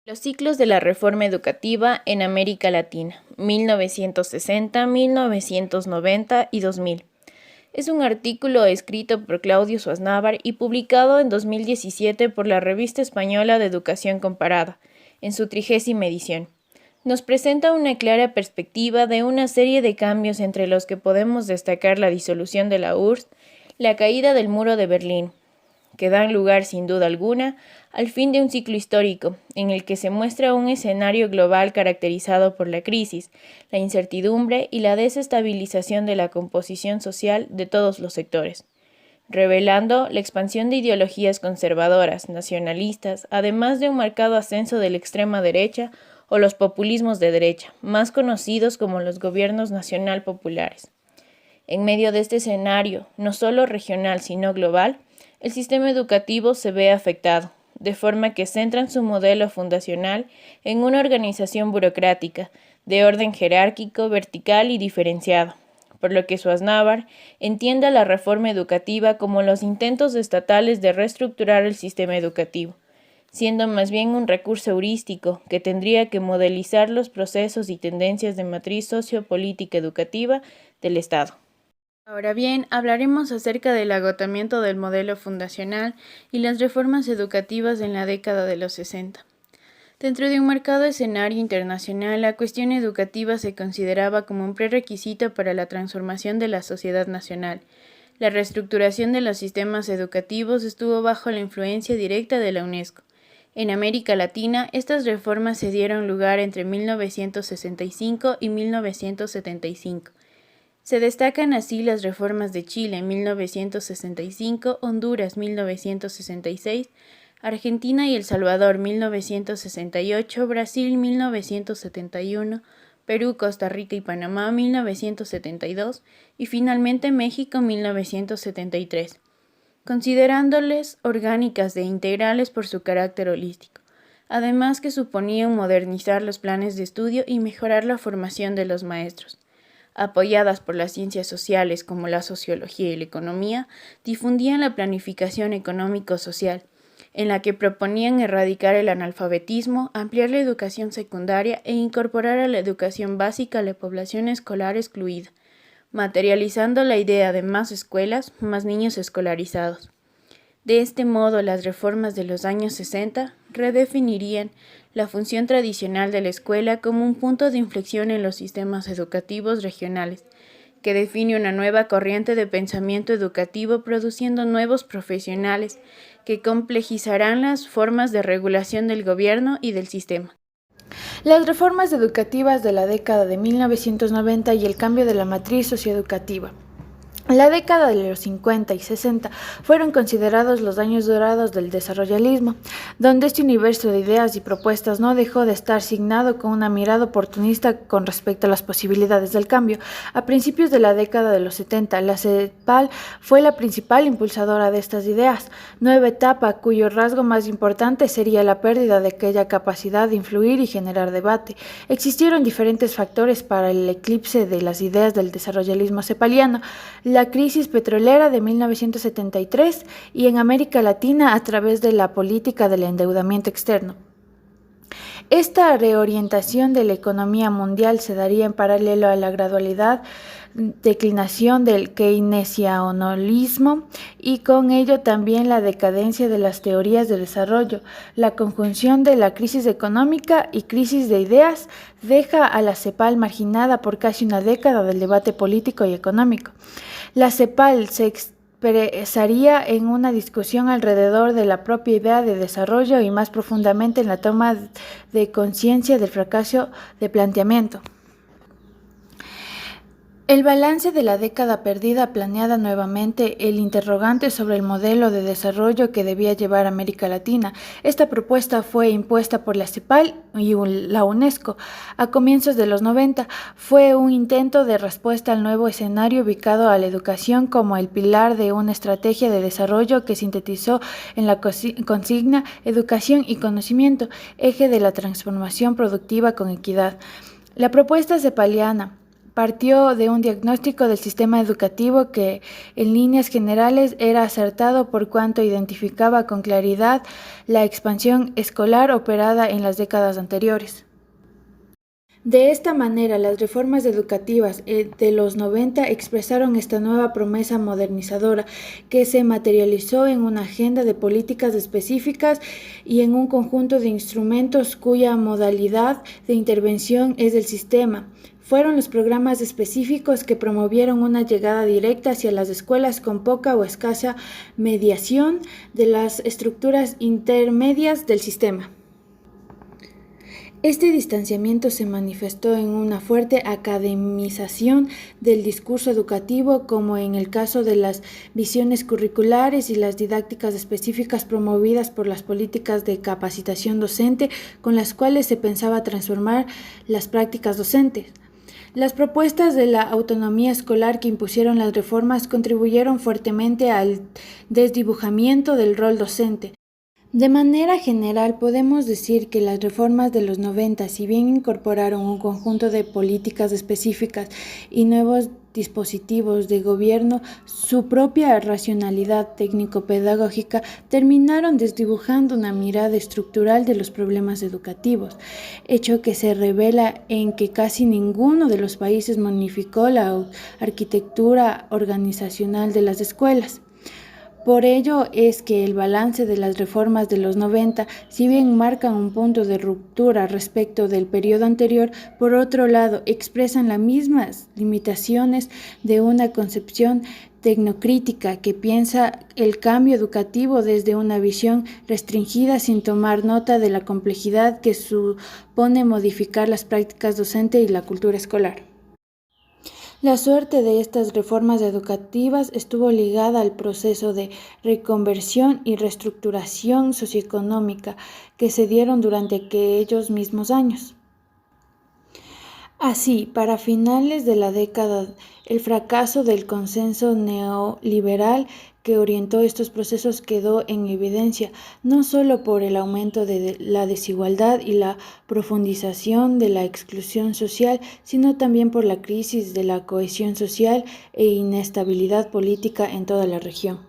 Los ciclos de la reforma educativa en América Latina, 1960, 1990 y 2000. Es un artículo escrito por Claudio Suaznavar y publicado en 2017 por la Revista Española de Educación Comparada, en su 30ª edición. Nos presenta una clara perspectiva de una serie de cambios entre los que podemos destacar la disolución de la URSS, la caída del muro de Berlín, que dan lugar sin duda alguna al fin de un ciclo histórico, en el que se muestra un escenario global caracterizado por la crisis, la incertidumbre y la desestabilización de la composición social de todos los sectores, revelando la expansión de ideologías conservadoras, nacionalistas, además de un marcado ascenso de la extrema derecha o los populismos de derecha, más conocidos como los gobiernos nacional populares. En medio de este escenario, no solo regional sino global, el sistema educativo se ve afectado, de forma que centran su modelo fundacional en una organización burocrática, de orden jerárquico, vertical y diferenciado, por lo que Suaznavar entiende la reforma educativa como los intentos estatales de reestructurar el sistema educativo, siendo más bien un recurso heurístico que tendría que modelizar los procesos y tendencias de matriz sociopolítica educativa del Estado. Ahora bien, hablaremos acerca del agotamiento del modelo fundacional y las reformas educativas en la década de los 60. Dentro de un marcado escenario internacional, la cuestión educativa se consideraba como un prerequisito para la transformación de la sociedad nacional. La reestructuración de los sistemas educativos estuvo bajo la influencia directa de la UNESCO. En América Latina, estas reformas se dieron lugar entre 1965 y 1975. Se destacan así las reformas de Chile en 1965, Honduras 1966, Argentina y El Salvador 1968, Brasil 1971, Perú, Costa Rica y Panamá 1972 y finalmente México 1973, considerándoles orgánicas e integrales por su carácter holístico, además que suponían modernizar los planes de estudio y mejorar la formación de los maestros. Apoyadas por las ciencias sociales como la sociología y la economía, difundían la planificación económico-social, en la que proponían erradicar el analfabetismo, ampliar la educación secundaria e incorporar a la educación básica a la población escolar excluida, materializando la idea de más escuelas, más niños escolarizados. De este modo, las reformas de los años 60 redefinirían la función tradicional de la escuela como un punto de inflexión en los sistemas educativos regionales, que define una nueva corriente de pensamiento educativo produciendo nuevos profesionales que complejizarán las formas de regulación del gobierno y del sistema. Las reformas educativas de la década de 1990 y el cambio de la matriz socioeducativa. La década de los 50 y 60 fueron considerados los años dorados del desarrollismo, donde este universo de ideas y propuestas no dejó de estar signado con una mirada oportunista con respecto a las posibilidades del cambio. A principios de la década de los 70, la CEPAL fue la principal impulsadora de estas ideas, nueva etapa cuyo rasgo más importante sería la pérdida de aquella capacidad de influir y generar debate. Existieron diferentes factores para el eclipse de las ideas del desarrollismo cepaliano. La crisis petrolera de 1973 y en América Latina a través de la política del endeudamiento externo. Esta reorientación de la economía mundial se daría en paralelo a la gradualidad declinación del keynesianismo y con ello también la decadencia de las teorías de desarrollo. La conjunción de la crisis económica y crisis de ideas deja a la CEPAL marginada por casi una década del debate político y económico. La CEPAL se expresaría en una discusión alrededor de la propia idea de desarrollo y más profundamente en la toma de conciencia del fracaso de planteamiento. El balance de la década perdida planeada nuevamente el interrogante sobre el modelo de desarrollo que debía llevar América Latina. Esta propuesta fue impuesta por la CEPAL y la UNESCO a comienzos de los 90. Fue un intento de respuesta al nuevo escenario ubicado a la educación como el pilar de una estrategia de desarrollo que sintetizó en la consigna educación y conocimiento, eje de la transformación productiva con equidad. La propuesta cepaliana partió de un diagnóstico del sistema educativo que, en líneas generales, era acertado por cuanto identificaba con claridad la expansión escolar operada en las décadas anteriores. De esta manera, las reformas educativas de los 90 expresaron esta nueva promesa modernizadora que se materializó en una agenda de políticas específicas y en un conjunto de instrumentos cuya modalidad de intervención es el sistema. Fueron los programas específicos que promovieron una llegada directa hacia las escuelas con poca o escasa mediación de las estructuras intermedias del sistema. Este distanciamiento se manifestó en una fuerte academización del discurso educativo, como en el caso de las visiones curriculares y las didácticas específicas promovidas por las políticas de capacitación docente, con las cuales se pensaba transformar las prácticas docentes. Las propuestas de la autonomía escolar que impusieron las reformas contribuyeron fuertemente al desdibujamiento del rol docente. De manera general, podemos decir que las reformas de los 90, si bien incorporaron un conjunto de políticas específicas y nuevos dispositivos de gobierno, su propia racionalidad técnico-pedagógica terminaron desdibujando una mirada estructural de los problemas educativos, hecho que se revela en que casi ninguno de los países modificó la arquitectura organizacional de las escuelas. Por ello es que el balance de las reformas de los 90, si bien marcan un punto de ruptura respecto del periodo anterior, por otro lado expresan las mismas limitaciones de una concepción tecnocrítica que piensa el cambio educativo desde una visión restringida sin tomar nota de la complejidad que supone modificar las prácticas docentes y la cultura escolar. La suerte de estas reformas educativas estuvo ligada al proceso de reconversión y reestructuración socioeconómica que se dieron durante aquellos mismos años. Así, para finales de la década, el fracaso del consenso neoliberal que orientó estos procesos quedó en evidencia, no solo por el aumento de la desigualdad y la profundización de la exclusión social, sino también por la crisis de la cohesión social e inestabilidad política en toda la región.